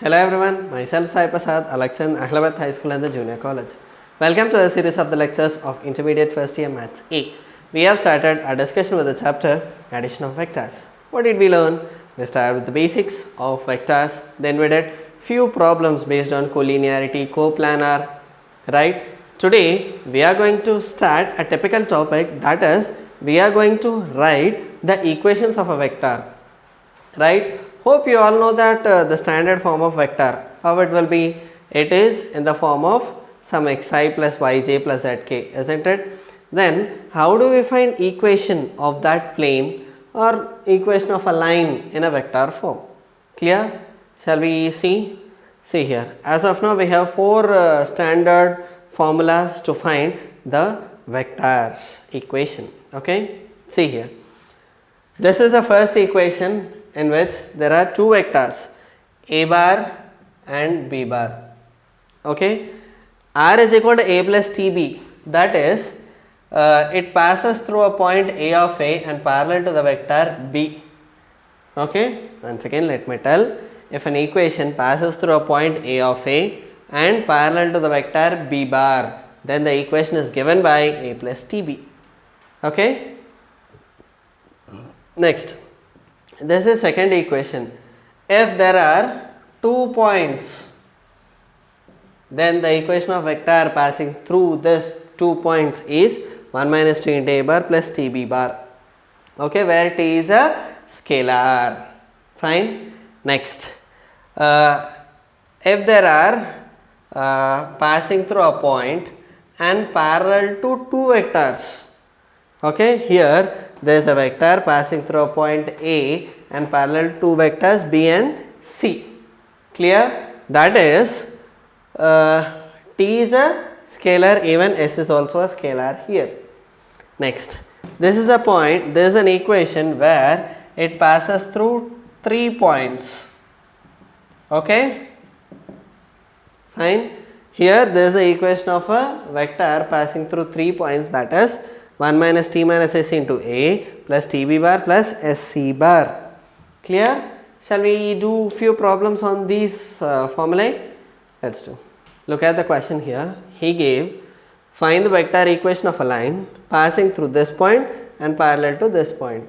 Hello everyone, myself Sai Prasad, a lecturer in AhleBait High School and the Junior College. Welcome to a series of the lectures of Intermediate First Year Maths A. We have started our discussion with the chapter Addition of Vectors. What did we learn? We started with the basics of vectors, then we did few problems based on collinearity, coplanar, right? Today we are going to start a typical topic, that is we are going to write the equations of a vector, right? Hope you all know that the standard form of vector, how it will be? It is in the form of some xi plus yj plus zk, isn't it? Then how do we find equation of that plane or equation of a line in a vector form? Clear? Shall we see? See here, as of now we have four standard formulas to find the vectors equation. Okay, see here. This is the first equation in which there are two vectors, a bar and b bar. Okay, r is equal to a plus tb, that is it passes through a point a of a and parallel to the vector b. Okay, once again let me tell, if an equation passes through a point a of a and parallel to the vector b bar, then the equation is given by a plus tb. Okay, next, this is second equation. If there are 2 points, then the equation of vector passing through this 2 points is 1 minus t into a bar plus tb bar. Okay, where t is a scalar. Fine. Next, if there are passing through a point and parallel to two vectors. Okay, here there is a vector passing through a point A and parallel to vectors B and C. Clear? That is T is a scalar, even S is also a scalar here. Next, this is a point, there is an equation where it passes through 3 points. Okay, fine. Here there is an equation of a vector passing through 3 points, that is 1 minus t minus s into a plus tb bar plus sc bar. Clear? Shall we do few problems on these formulae? Let's do. Look at the question here. He gave, find the vector equation of a line passing through this point and parallel to this point.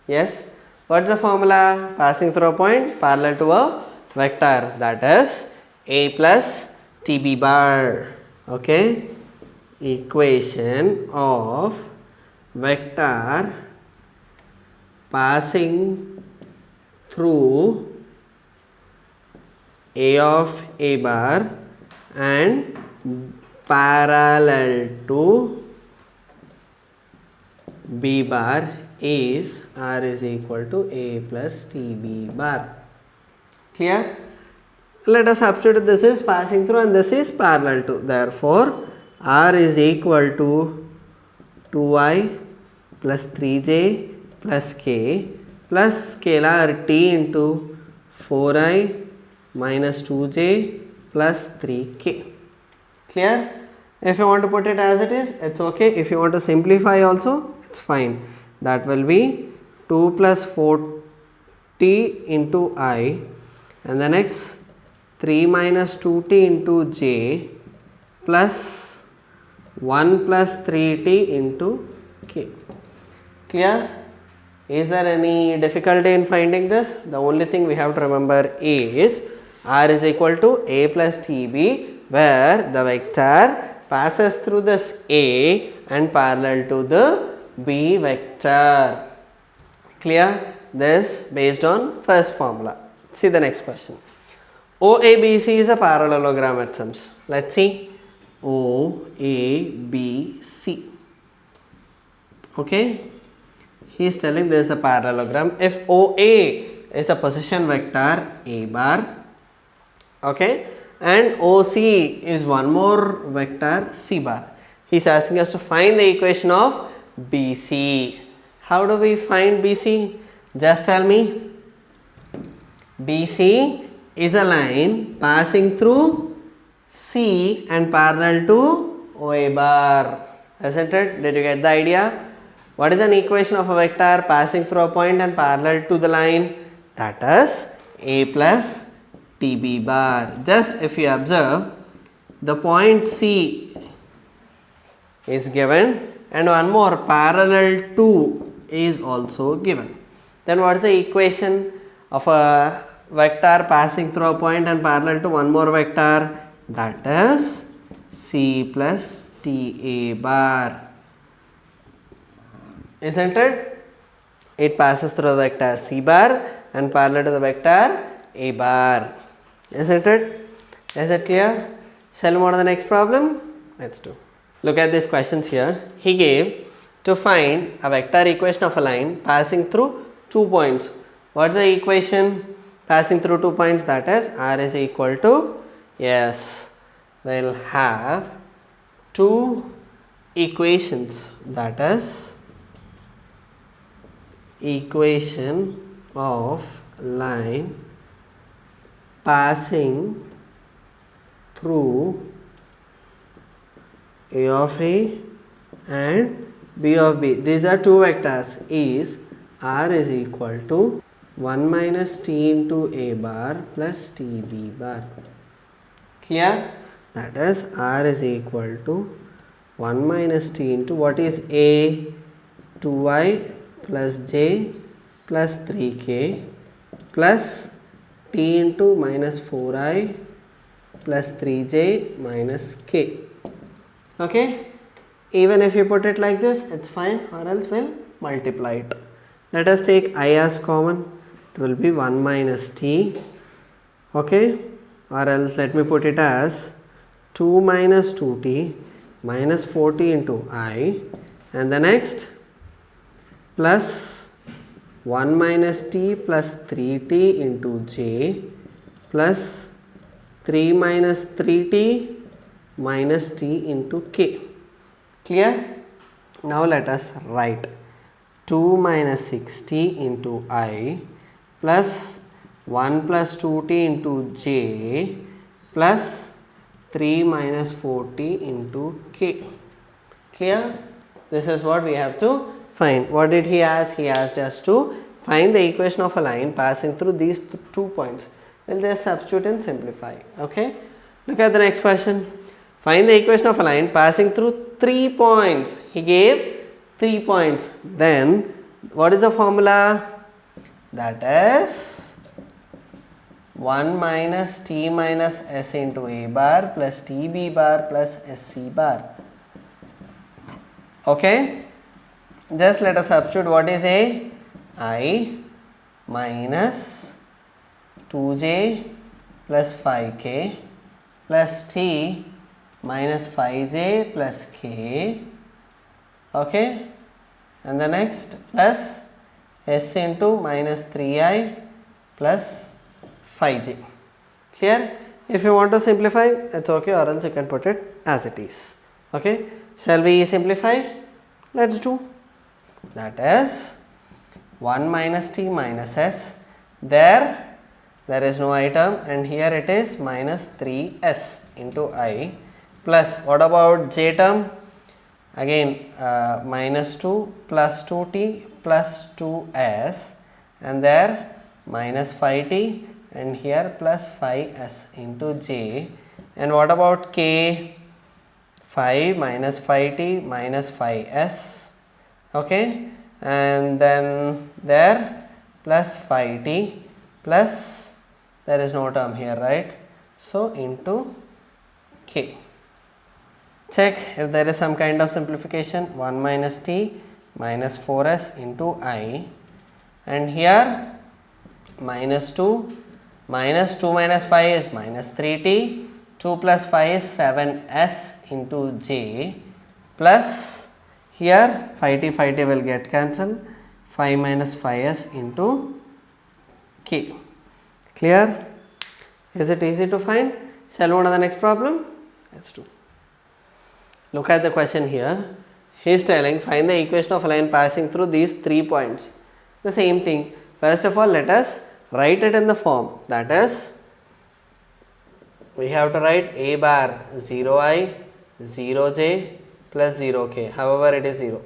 Yes. What's the formula? Passing through a point parallel to a vector, that is a plus tb bar. Okay. Equation of vector passing through a of a bar and parallel to b bar is r is equal to a plus tb bar. Clear? Let us substitute, this is passing through and this is parallel to, therefore r is equal to 2i plus 3j plus k plus scalar t into 4i minus 2j plus 3k. Clear? If you want to put it as it is, it's okay. If you want to simplify also, it's fine. That will be 2 plus 4t into I, and the next 3 minus 2t into j plus 1 plus 3t into k. Clear? Is there any difficulty in finding this? The only thing we have to remember is r is equal to a plus tb, where the vector passes through this a and parallel to the b vector. Clear? This based on first formula. See the next question. OABC is a parallelogram, it seems. Let's see. OABC. Okay, he is telling there is a parallelogram. If OA is a position vector a bar, okay, and OC is one more vector c bar, he is asking us to find the equation of BC. How do we find BC? Just tell me. BC is a line passing through C and parallel to OA bar, isn't it? Did you get the idea? What is an equation of a vector passing through a point and parallel to the line? That is a plus TB bar. Just if you observe, the point C is given and one more parallel to is also given. Then what is the equation of a vector passing through a point and parallel to one more vector? That is C plus TA bar. Isn't it? It passes through the vector C bar and parallel to the vector A bar. Isn't it? Is it clear? Shall we move on to the next problem? Let's do. Look at these questions here. He gave to find a vector equation of a line passing through 2 points. What is the equation passing through 2 points? That is R is equal to, yes, we'll have 2 equations. That is equation of line passing through A of A and B of B. These are 2 vectors. Is R is equal to 1 minus T into A bar plus TB bar. Clear? That is R is equal to 1 minus T into what is A? 2i plus j plus 3k plus T into minus 4i plus 3j minus k. Okay? Even if you put it like this, it's fine, or else we'll multiply it. Let us take I as common. It will be 1 minus T. Okay? Or else let me put it as 2 minus 2T minus 4T into I, and the next plus 1 minus T plus 3T into J plus 3 minus 3T minus T into K. Clear? Now let us write 2 minus 6T into I plus 1 plus 2T into J plus 3 minus 4T into K. Clear? This is what we have to find. What did he ask? He asked us to find the equation of a line passing through these 2 points. We'll just substitute and simplify. Okay? Look at the next question. Find the equation of a line passing through 3 points. He gave 3 points. Then what is the formula? That is 1 minus T minus S into A bar plus TB bar plus SC bar. Okay? Just let us substitute. What is A? I minus 2j plus 5k plus T minus 5j plus k. Okay? And the next plus S into minus 3i plus 5j. Clear? If you want to simplify, it's okay, or else you can put it as it is. Okay? Shall we simplify? Let's do. That is 1 minus T minus S. There is no I term, and here it is minus 3s into I plus, what about j term? Again minus 2 plus 2t plus 2s, and there minus 5t, and here plus 5s into j. And what about k? 5 minus 5t minus 5s. Okay, and then there plus 5t plus, there is no term here, right? So into k. Check if there is some kind of simplification. 1 minus t minus 4s into I, and here minus 2 minus 2 minus 5 is minus 3t, 2 plus 5 is 7s into j plus, here 5t will get cancelled, 5 minus 5s into k. Clear? Is it easy to find? Shall we move on to the next problem? Let's do. Look at the question here. He is telling find the equation of a line passing through these 3 points. The same thing. First of all, let us write it in the form. That is, we have to write A bar 0i, 0j plus 0k. However, it is 0.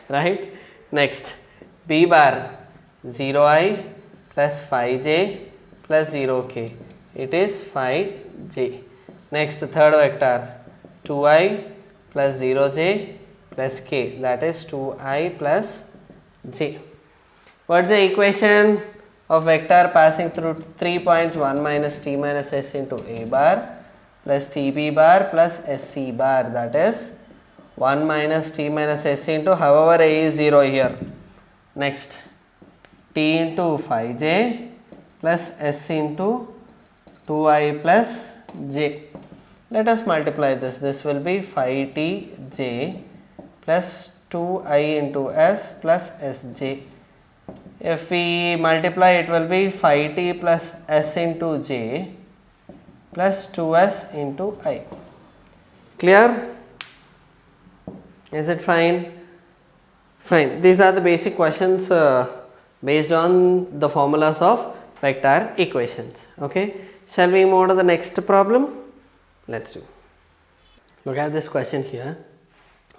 Right? Next, B bar 0i plus 5j plus 0k, it is 5j. Next third vector 2i plus 0j plus k, that is 2i plus j. What is the equation of vector passing through 3 points? 1 minus t minus s into a bar plus tb bar plus sc bar, that is 1 minus t minus s into, however a is 0 here. Next t into 5j plus s into 2i plus j. Let us multiply this. This will be 5tj plus 2i into s plus sj. If we multiply, it will be 5t plus s into j plus 2s into I. Clear? Is it fine? Fine. These are the basic questions based on the formulas of vector equations. Okay. Shall we move to the next problem? Let's do. Look at this question here.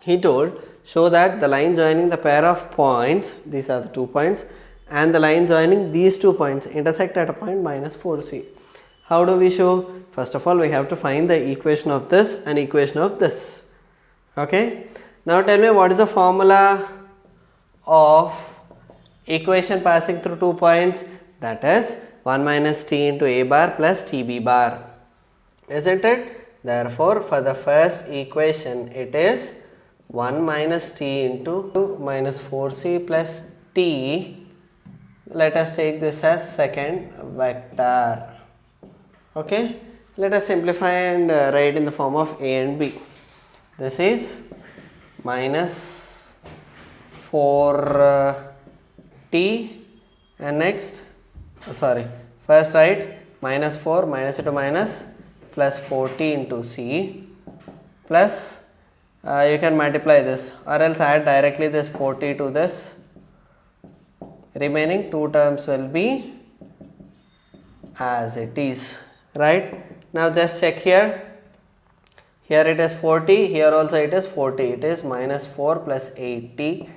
He told, show that the line joining the pair of points, these are the 2 points, and the line joining these 2 points intersect at a point minus 4c. How do we show? First of all, we have to find the equation of this and equation of this. Okay. Now tell me, what is the formula of equation passing through 2 points? That is 1 minus t into a bar plus tb bar. Isn't it? Therefore, for the first equation, it is 1 minus t into minus 4c plus t. Let us take this as second vector. Okay. Let us simplify and write in the form of a and b. This is minus 4t and next, first write minus 4 minus into minus plus 4t into c plus you can multiply this or else add directly this 4t to this. Remaining 2 terms will be as it is, right? Now just check here. Here it is 40, here also it is 40. It is minus 4 plus 8t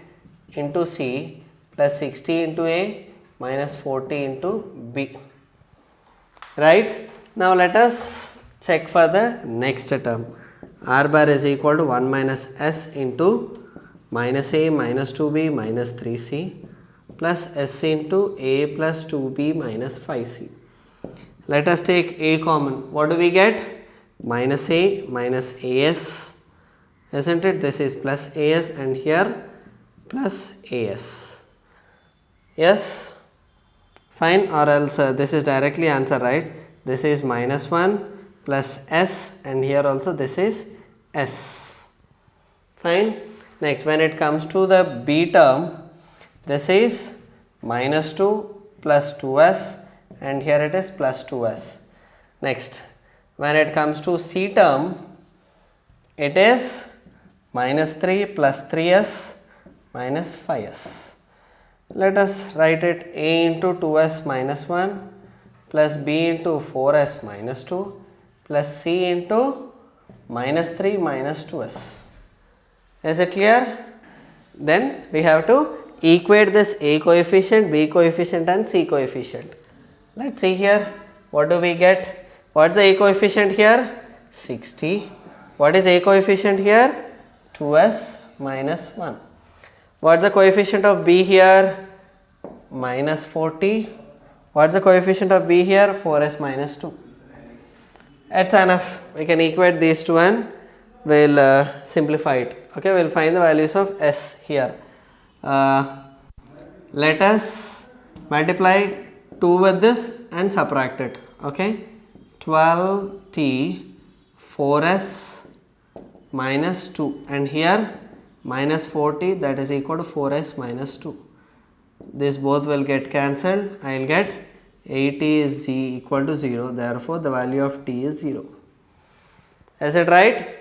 into c plus 60 into a minus 40 into b. Right? Now let us check for the next term. R bar is equal to 1 minus s into minus a minus 2b minus 3c plus s into a plus 2b minus 5c. Let us take a common. What do we get? Minus a minus as, isn't it? This is plus as and here plus as. Yes? Fine, or else this is directly answer, right? This is minus 1 plus s and here also this is s. Fine. Next, when it comes to the b term, this is minus 2 plus 2s and here it is plus 2s. Next, when it comes to c term, it is minus 3 plus 3s minus 5s. Let us write it a into 2s minus 1 plus b into 4s minus 2 plus c into minus 3 minus 2s. Is it clear? Then we have to equate this a coefficient, b coefficient and c coefficient. Let's see here. What do we get? What is the a coefficient here? 60. What is a coefficient here? 2s minus 1. What is the coefficient of b here? Minus 40. What is the coefficient of b here? 4s minus 2. That's enough. We can equate these two and we'll simplify it. Okay, we'll find the values of s here. Let us multiply 2 with this and subtract it. Okay, 12t 4s minus 2 and here minus 40, that is equal to 4s minus 2. This both will get cancelled. I will get 80 is equal to 0. Therefore, the value of t is 0. Is it right?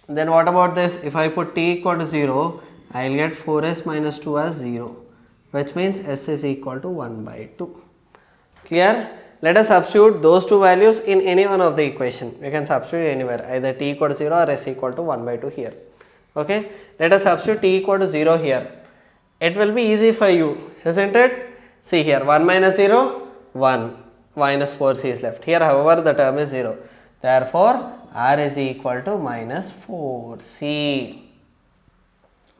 Then what about this? If I put t equal to 0, I will get 4s minus 2 as 0, which means s is equal to 1 by 2. Clear? Let us substitute those two values in any one of the equation. We can substitute anywhere, either t equal to 0 or s equal to 1 by 2 here. Okay. Let us substitute t equal to 0 here. It will be easy for you, isn't it? See here, 1 minus 0, 1. minus 4c is left. Here however the term is 0. Therefore, r is equal to minus 4c.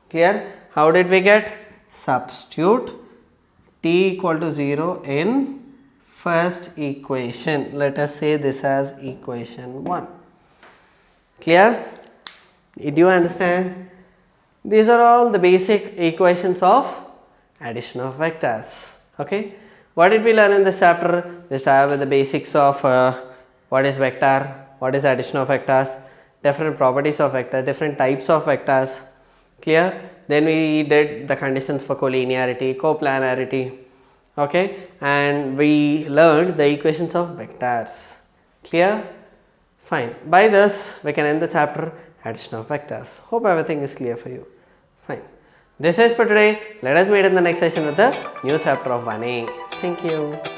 Clear? How did we get? Substitute t equal to 0 in first equation. Let us say this as equation 1. Clear? Did you understand? These are all the basic equations of addition of vectors. Okay. What did we learn in this chapter? We started with the basics of what is vector, what is addition of vectors, different properties of vector, different types of vectors. Clear? Then we did the conditions for collinearity, coplanarity. Okay. And we learned the equations of vectors. Clear? Fine. By this, we can end the chapter addition of vectors. Hope everything is clear for you. Fine. This is for today. Let us meet in the next session with the new chapter of 1A. Thank you.